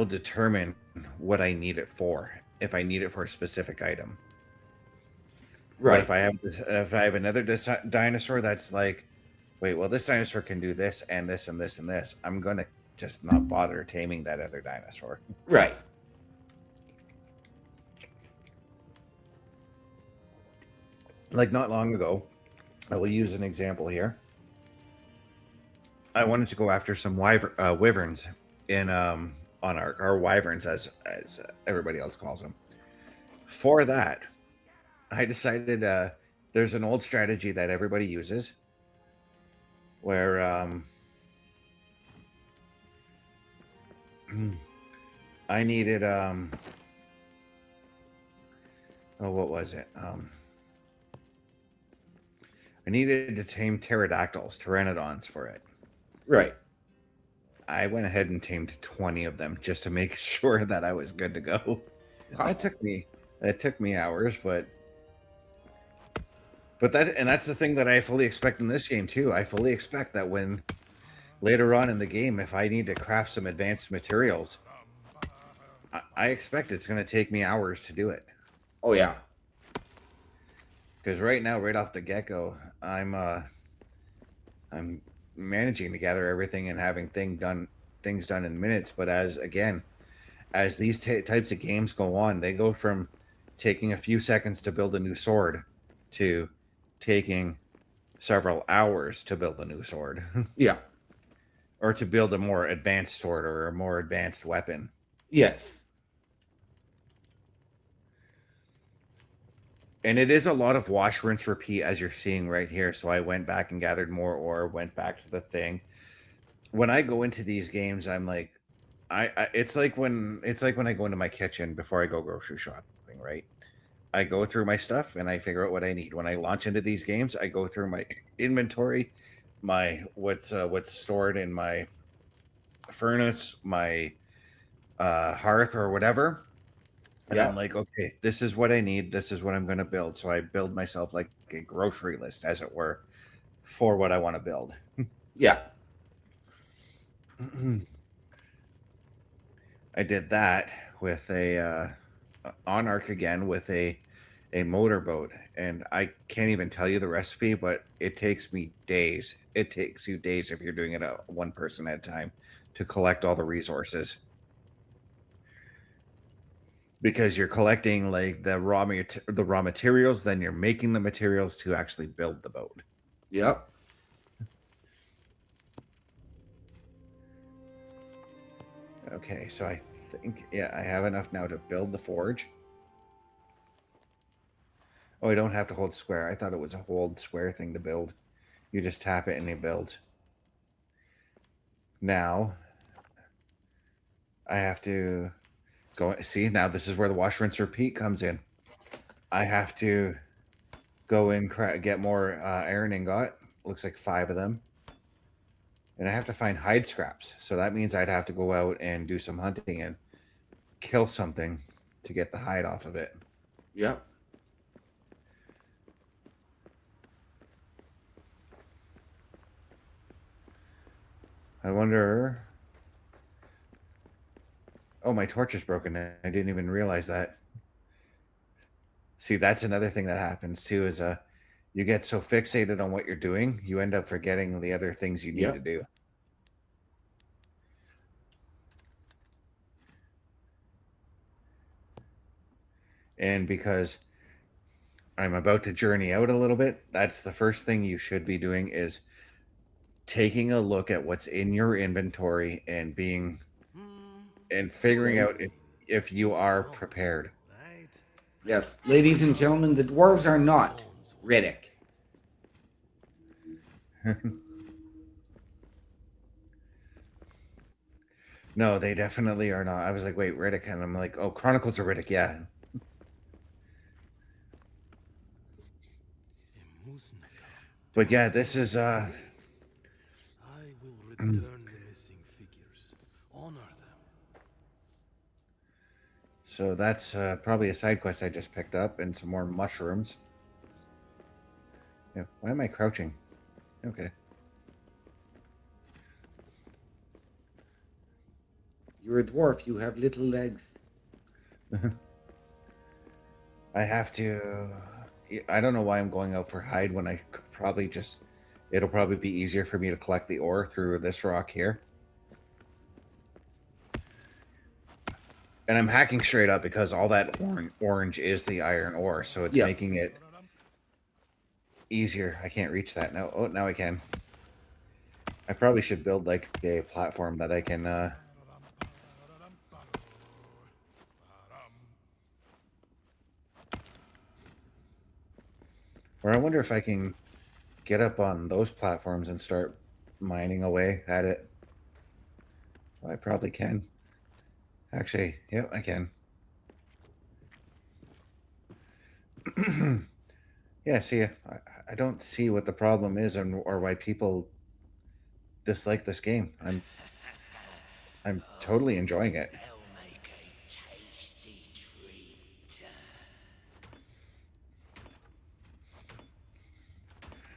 determine what I need it for. If I need it for a specific item. But Right. if I have another dinosaur that's like, wait, well, this dinosaur can do this and this and this and this, I'm gonna just not bother taming that other dinosaur. Right. Like not long ago, I will use an example here. I wanted to go after some wyverns in on Ark, or wyverns as everybody else calls them. For that, I decided there's an old strategy that everybody uses where I needed what was it? I needed to tame pterodactyls for it. Right. I went ahead and tamed 20 of them just to make sure that I was good to go. Wow. That took me hours, but that's the thing that I fully expect in this game too. I fully expect that when later on in the game, if I need to craft some advanced materials, I expect it's going to take me hours to do it. Oh yeah. Because right now, right off the get-go, I'm managing to gather everything and having things done in minutes. But as these types of games go on, they go from taking a few seconds to build a new sword to taking several hours to build a new sword. Yeah. Or to build a more advanced sword or a more advanced weapon. Yes. And it is a lot of wash, rinse, repeat, as you're seeing right here. So I went back and gathered more ore, went back to the thing. When I go into these games, I'm like, it's like when I go into my kitchen before I go grocery shopping, right? I go through my stuff and I figure out what I need. When I launch into these games, I go through my inventory, my what's stored in my furnace, my hearth or whatever. And Yeah. I'm like, okay, this is what I need. This is what I'm going to build. So I build myself like a grocery list, as it were, for what I want to build. Yeah. I did that with a on Ark again with a motorboat, and I can't even tell you the recipe, but it takes me days. It takes you days if you're doing it one person at a time to collect all the resources. Because you're collecting like the raw materials, then you're making the materials to actually build the boat. Yep. Okay, so I think I have enough now to build the forge. Oh, I don't have to hold square. I thought it was a hold square thing to build. You just tap it and it builds. Now I have to go see. Now this is where the wash, rinse, repeat comes in. I have to go and get more iron ingot. Looks like 5 of them. And I have to find hide scraps. So that means I'd have to go out and do some hunting and kill something to get the hide off of it. Yep. I wonder. Oh, my torch is broken. I didn't even realize that. See, that's another thing that happens too, is you get so fixated on what you're doing, you end up forgetting the other things you need to do. And because I'm about to journey out a little bit, that's the first thing you should be doing, is taking a look at what's in your inventory and figuring out if you are prepared. Right? Yes, ladies and gentlemen, the dwarves are not Riddick. No, they definitely are not. I was like, wait, Riddick, and I'm like, oh, Chronicles of Riddick, yeah. But yeah, this is I will return the missing figures. Honor them. so that's probably a side quest I just picked up and some more mushrooms. Yeah, why am I crouching? Okay. You're a dwarf. You have little legs. I have to. I don't know why I'm going out for hide when I could probably just. It'll probably be easier for me to collect the ore through this rock here. And I'm hacking straight up because all that orange is the iron ore, so it's making it easier. I can't reach that now. Oh, now I can. I probably should build like a platform that I can. Or I wonder if I can get up on those platforms and start mining away at it. Well, I probably can. Actually, yeah, I can. Yeah, see, I don't see what the problem is or why people dislike this game. I'm totally enjoying it. They'll make a tasty treat.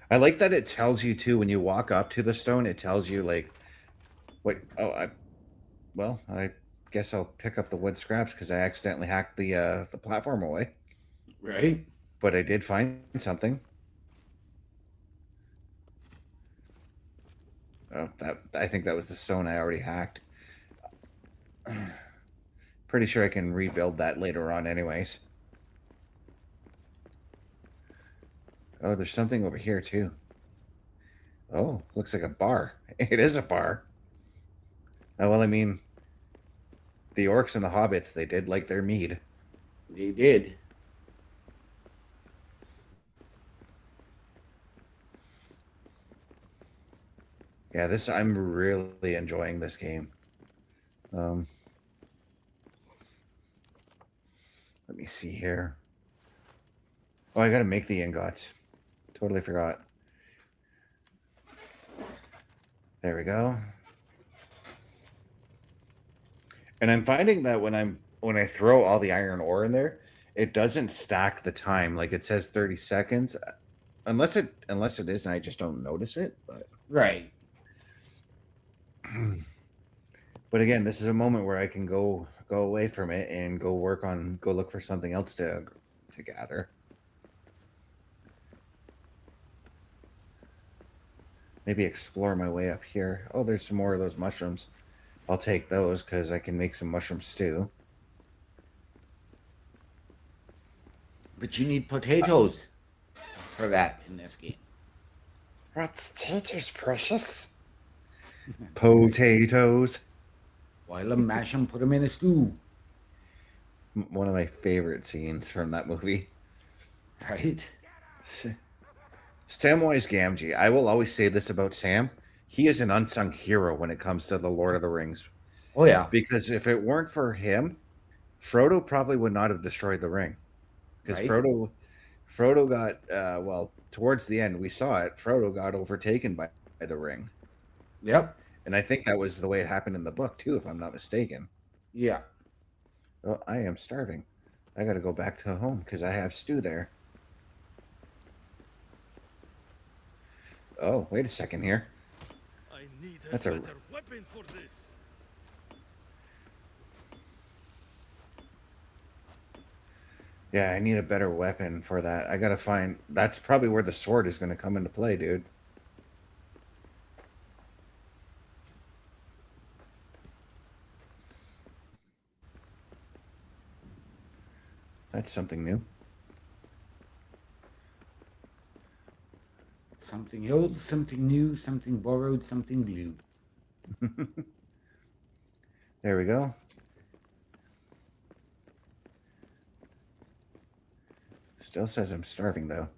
I like that it tells you too when you walk up to the stone. It tells you like, what? Oh, I guess I'll pick up the wood scraps because I accidentally hacked the platform away. Right? But I did find something. Oh, I think that was the stone I already hacked. Pretty sure I can rebuild that later on anyways. Oh, there's something over here too. Oh, looks like a bar. It is a bar. Oh, well, I mean, the orcs and the hobbits, they did like their mead. They did. Yeah, I'm really enjoying this game. Let me see here. Oh, I gotta make the ingots. Totally forgot. There we go. And I'm finding that when I throw all the iron ore in there, it doesn't stack the time. Like it says 30 seconds. Unless it is and I just don't notice it, but Right. but again, this is a moment where I can go away from it and go look for something else to gather. Maybe explore my way up here. Oh, there's some more of those mushrooms. I'll take those because I can make some mushroom stew. But you need potatoes for that in this game. What's taters, precious? Potatoes. Boil them, mash them, put them in a stew. One of my favorite scenes from that movie. Right? Samwise Gamgee. I will always say this about Sam. He is an unsung hero when it comes to the Lord of the Rings. Oh, yeah. Because if it weren't for him, Frodo probably would not have destroyed the ring. Because Right. Frodo got, towards the end, we saw it. Frodo got overtaken by the ring. Yep. And I think that was the way it happened in the book, too, if I'm not mistaken. Yeah. Oh, I am starving. I got to go back to home because I have stew there. Oh, wait a second here. I need a That's a- better weapon for this. Yeah, I need a better weapon for that. I got to find... That's probably where the sword is going to come into play, dude. That's something new. Something old, something new, something borrowed, something blue. There we go. Still says I'm starving, though.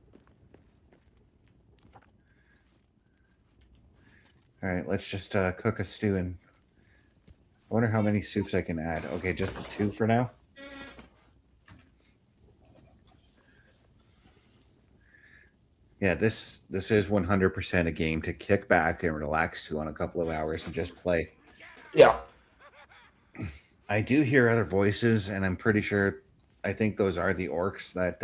All right, let's just cook a stew, and I wonder how many soups I can add. Okay, just the 2 for now. Yeah, this is 100% a game to kick back and relax to on a couple of hours and just play. Yeah. I do hear other voices, and I'm pretty sure, I think those are the orcs that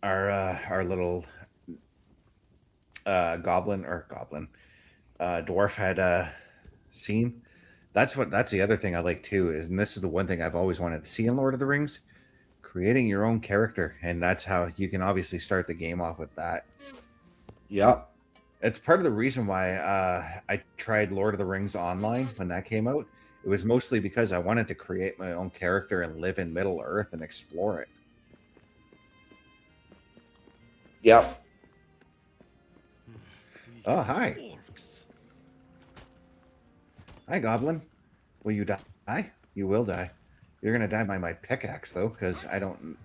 our little dwarf had seen. That's the other thing I like too is, and this is the one thing I've always wanted to see in Lord of the Rings, creating your own character, and that's how you can obviously start the game off with that. Yep. It's part of the reason why I tried Lord of the Rings Online when that came out. It was mostly because I wanted to create my own character and live in Middle Earth and explore it. Yep. Oh, hi. Hi, Goblin. Will you die? You will die. You're going to die by my pickaxe, though, because I don't...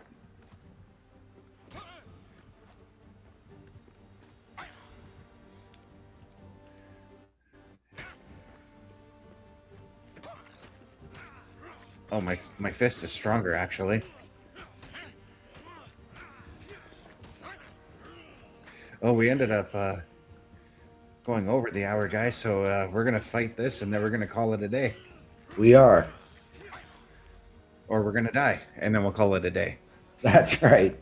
Oh, my fist is stronger, actually. Oh, we ended up going over the hour, guys, so we're going to fight this, and then we're going to call it a day. We are. Or we're going to die, and then we'll call it a day. That's right.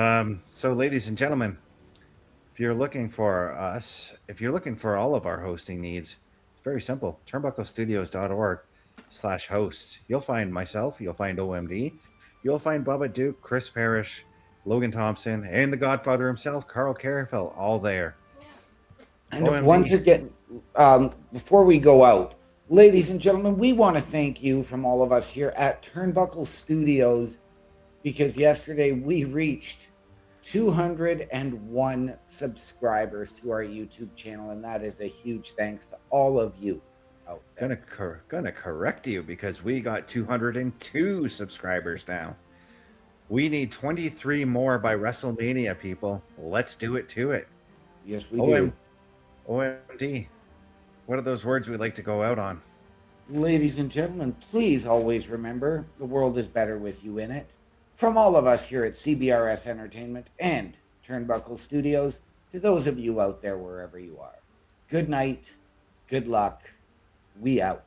So, ladies and gentlemen, if you're looking for us, if you're looking for all of our hosting needs, it's very simple. Turnbucklestudios.org/hosts. You'll find myself, you'll find OMD, you'll find Bubba Duke, Chris Parrish, Logan Thompson, and the Godfather himself, Carl Carafel, all there. And OMD. once again, before we go out, ladies and gentlemen, we want to thank you from all of us here at Turnbuckle Studios, because yesterday we reached 201 subscribers to our YouTube channel, and that is a huge thanks to all of you out there. Gonna correct you, because we got 202 subscribers now. We need 23 more by WrestleMania, people. Let's do it to it. Yes, we do. OMD. What are those words we like to go out on? Ladies and gentlemen, please always remember the world is better with you in it. From all of us here at CBRS Entertainment and Turnbuckle Studios, to those of you out there wherever you are, good night, good luck, we out.